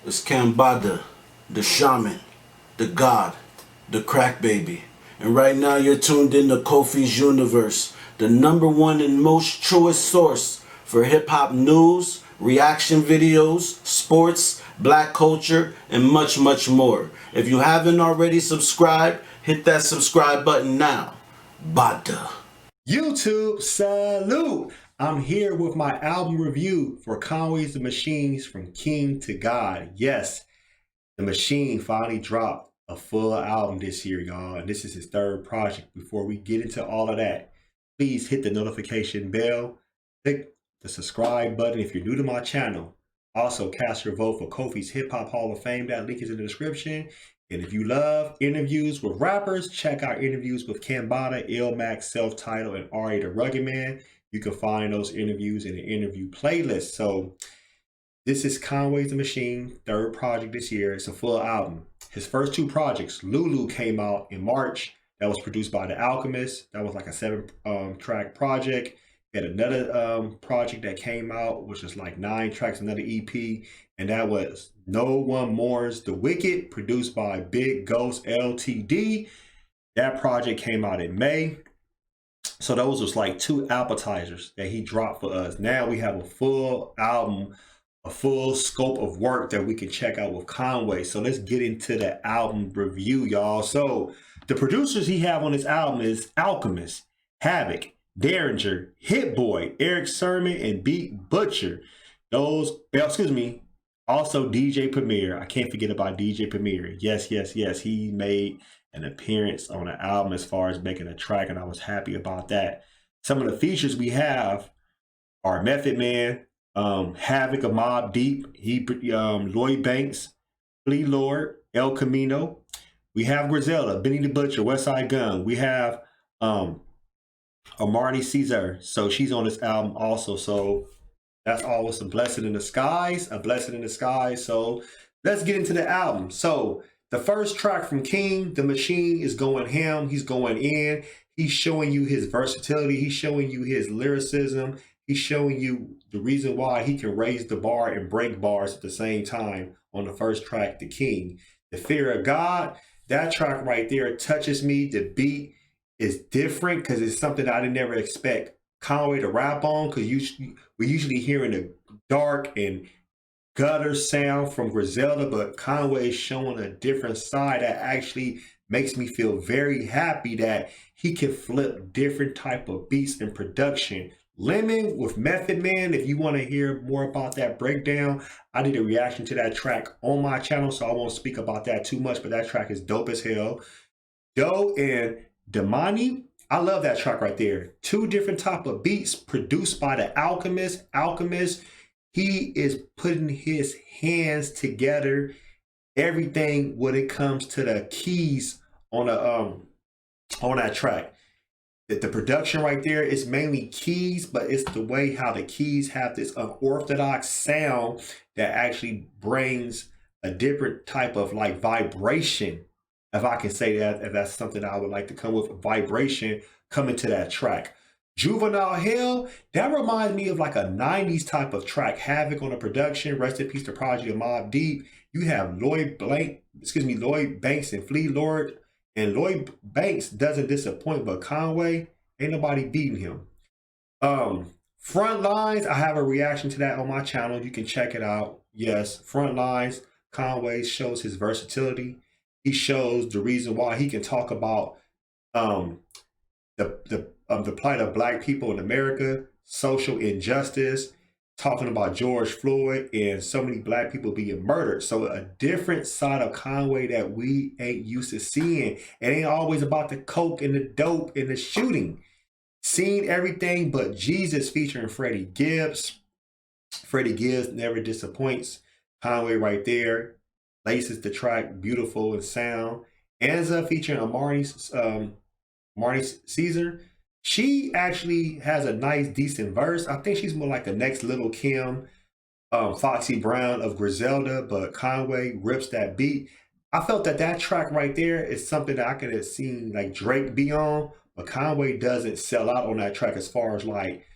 It's Kambada, the shaman, the god, the crack baby. And right now you're tuned in to Kofi's Universe, the #1 and most truest source for hip-hop news, reaction videos, sports, black culture, and much, much more. If you haven't already subscribed, hit that subscribe button now. Bada. YouTube, salute! I'm here with my album review for Conway's The Machines From King to God. Yes, The Machine finally dropped a full album this year, y'all, and this is his third project. Before we get into all of that, please hit the notification bell, click the subscribe button if you're new to my channel. Also, cast your vote for Kofi's Hip Hop Hall of Fame. That link is in the description. And if you love interviews with rappers, check out interviews with Kambada, Illmax, Self-Titled, and R.A. the Rugged Man. You can find those interviews in the interview playlist. So this is Conway's The Machine, third project this year. It's a full album. His first two projects, Lulu, came out in March. That was produced by the Alkaholiks. That was like a 7-track project. He had another project that came out, which was like 9 tracks, another EP, and that was No One Mourns the Wicked, produced by Big Ghost Ltd. That project came out in May. So those was like 2 appetizers that he dropped for us. Now we have a full album, a full scope of work that we can check out with Conway. So let's get into the album review, y'all. So the producers he have on this album is Alchemist, Havoc, Derringer, Hit Boy, Eric Sermon, and Beat Butcher. Also DJ Premier. I can't forget about DJ Premier. Yes. He made an appearance on the album as far as making a track, and I was happy about that. Some of the features we have are Method Man, Havoc of Mobb Deep, Lloyd Banks, Flea Lord, El Camino. We have Griselda, Benny the Butcher, Westside Gun. We have Amani Caesar, so she's on this album also. So that's always a blessing in disguise, So let's get into the album. So the first track from King, The Machine, is going ham. He's going in. He's showing you his versatility. He's showing you his lyricism. He's showing you the reason why he can raise the bar and break bars at the same time on the first track, The King. The Fear of God, that track right there touches me. The beat is different because it's something that I didn't never expect Conway to rap on, because we're usually hearing the dark and gutter sound from Griselda, but Conway is showing a different side that actually makes me feel very happy that he can flip different type of beats in production. Lemon with Method Man, if you want to hear more about that breakdown, I did a reaction to that track on my channel, so I won't speak about that too much, but that track is dope as hell. Doe and Ntonni, I love that track right there. 2 different type of beats produced by the Alchemist. He is putting his hands together. Everything when it comes to the keys on that track. The production right there is mainly keys, but it's the way how the keys have this unorthodox sound that actually brings a different type of like vibration. If I can say that, if that's something I would like to come with, vibration coming to that track. Juvenile Hell, that reminds me of like a 90s type of track. Havoc on the production, rest in peace to Prodigy of Mobb Deep. You have Lloyd Banks and Flea Lord. And Lloyd Banks doesn't disappoint, but Conway, ain't nobody beating him. Front Lines, I have a reaction to that on my channel. You can check it out. Yes, Front Lines, Conway shows his versatility. He shows the reason why he can talk about the plight of Black people in America, social injustice, talking about George Floyd and so many Black people being murdered. So a different side of Conway that we ain't used to seeing. It ain't always about the coke and the dope and the shooting. Seen everything but Jesus featuring Freddie Gibbs. Freddie Gibbs never disappoints. Conway right there laces the track beautiful and sound. Anza featuring Amani Caesar. She actually has a nice, decent verse. I think she's more like the next Little Kim, Foxy Brown of Griselda, but Conway rips that beat. I felt that track right there is something that I could have seen like Drake be on, but Conway doesn't sell out on that track as far as like,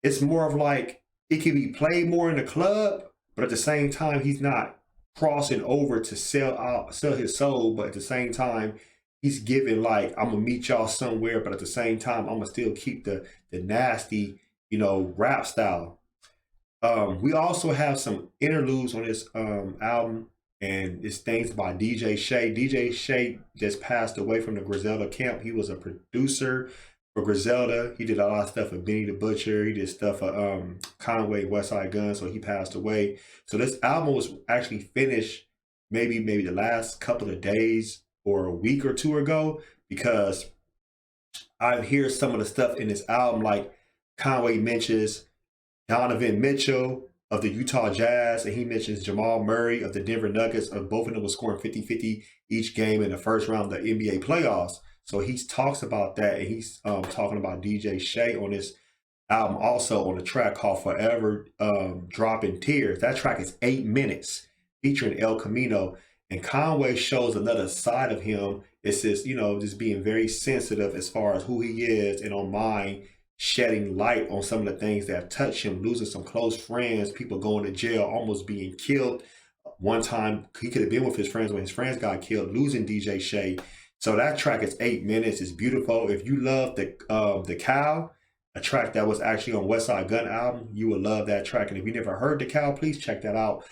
it's more of like, it can be played more in the club, but at the same time, he's not crossing over to sell his soul, but at the same time, he's giving like, I'm gonna meet y'all somewhere, but at the same time, I'm gonna still keep the nasty, rap style. We also have some interludes on this album, and it's things by DJ Shay. DJ Shay just passed away from the Griselda camp. He was a producer for Griselda. He did a lot of stuff for Benny the Butcher. He did stuff for Conway, Westside Gun, so he passed away. So this album was actually finished maybe the last couple of days or a week or two ago, because I hear some of the stuff in this album, like Conway mentions Donovan Mitchell of the Utah Jazz, and he mentions Jamal Murray of the Denver Nuggets. Both of them were scoring 50-50 each game in the first round of the NBA playoffs. So he talks about that, and he's talking about DJ Shay on this album also on a track called Forever Dropping Tears. That track is 8 minutes, featuring El Camino. And Conway shows another side of him. It's just, just being very sensitive as far as who he is, and on mind shedding light on some of the things that have touched him, losing some close friends, people going to jail, almost being killed. One time, he could have been with his friends when his friends got killed, losing DJ Shay. So that track is 8 minutes. It's beautiful. If you love the Cow, a track that was actually on Westside Gun album, you will love that track. And if you never heard the Cow, please check that out.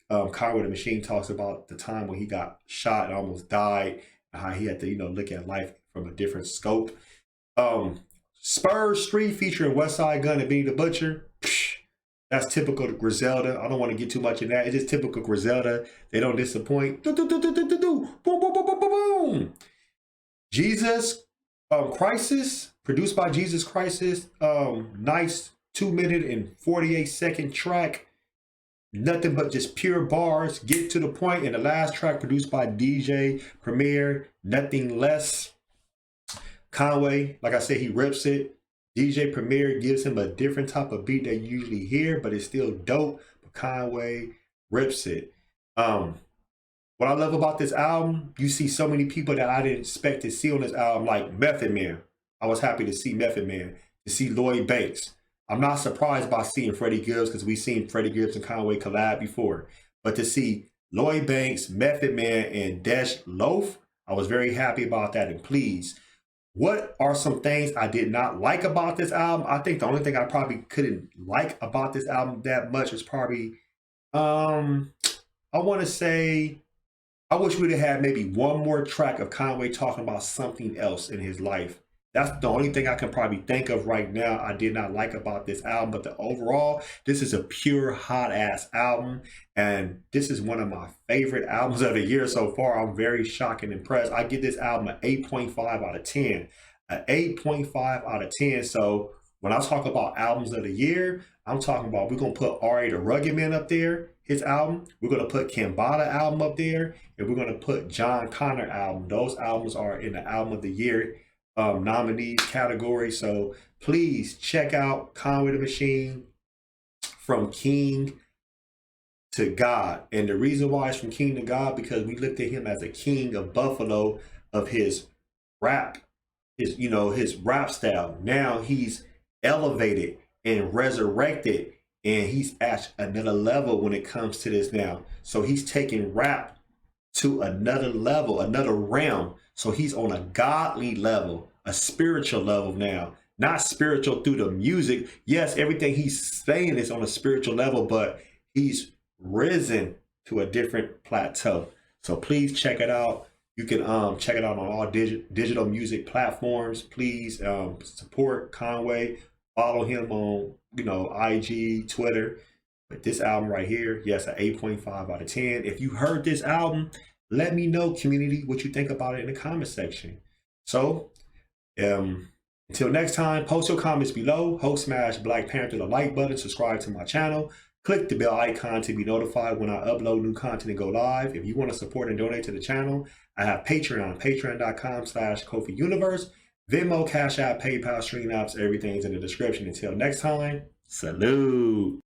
Conway the Machine talks about the time when he got shot and almost died, and how he had to, look at life from a different scope. Spurs Street featuring Westside Gun and Benny the Butcher. That's typical of Griselda. I don't want to get too much in that. It's just typical Griselda. They don't disappoint. Boom, boom, boom, boom, boom. Jesus Crisis, produced by Jesus Crisis. Nice 2-minute and 48-second track. Nothing but just pure bars. Get to the point. And the last track produced by DJ Premier, Nothing Less. Conway, like I said, he rips it. DJ Premier gives him a different type of beat that you usually hear, but it's still dope. But Conway rips it. What I love about this album, you see so many people that I didn't expect to see on this album, like Method Man. I was happy to see Method Man, to see Lloyd Banks. I'm not surprised by seeing Freddie Gibbs, because we've seen Freddie Gibbs and Conway collab before. But to see Lloyd Banks, Method Man, and Desh Loaf, I was very happy about that. And please, what are some things I did not like about this album? I think the only thing I probably couldn't like about this album that much is probably, I want to say, I wish we'd have had maybe one more track of Conway talking about something else in his life. That's the only thing I can probably think of right now I did not like about this album. But the overall, this is a pure hot ass album. And this is one of my favorite albums of the year so far. I'm very shocked and impressed. I give this album an 8.5 out of 10. An 8.5 out of 10. So when I talk about albums of the year, I'm talking about, we're going to put R.A. the Rugged Man up there, his album. We're going to put Kimbada album up there. And we're going to put John Connor album. Those albums are in the album of the year nominees category. So please check out Conway the Machine, From King to God. And the reason why it's From King to God, because we looked at him as a king of Buffalo, of his rap, his rap style. Now he's elevated and resurrected, and he's at another level when it comes to this now. So he's taking rap to another level, another realm. So he's on a godly level, a spiritual level now. Not spiritual through the music. Yes, everything he's saying is on a spiritual level, but he's risen to a different plateau. So please check it out. You can check it out on all digital music platforms. Please support Conway. Follow him on IG, Twitter. But this album right here, yes, an 8.5 out of 10. If you heard this album, let me know, community, what you think about it in the comment section. So, until next time, post your comments below. Smash Black Panther the like button, subscribe to my channel. Click the bell icon to be notified when I upload new content and go live. If you want to support and donate to the channel, I have Patreon, patreon.com/KofiUniverse. Venmo, Cash App, PayPal, Stream Apps, everything's in the description. Until next time, salute.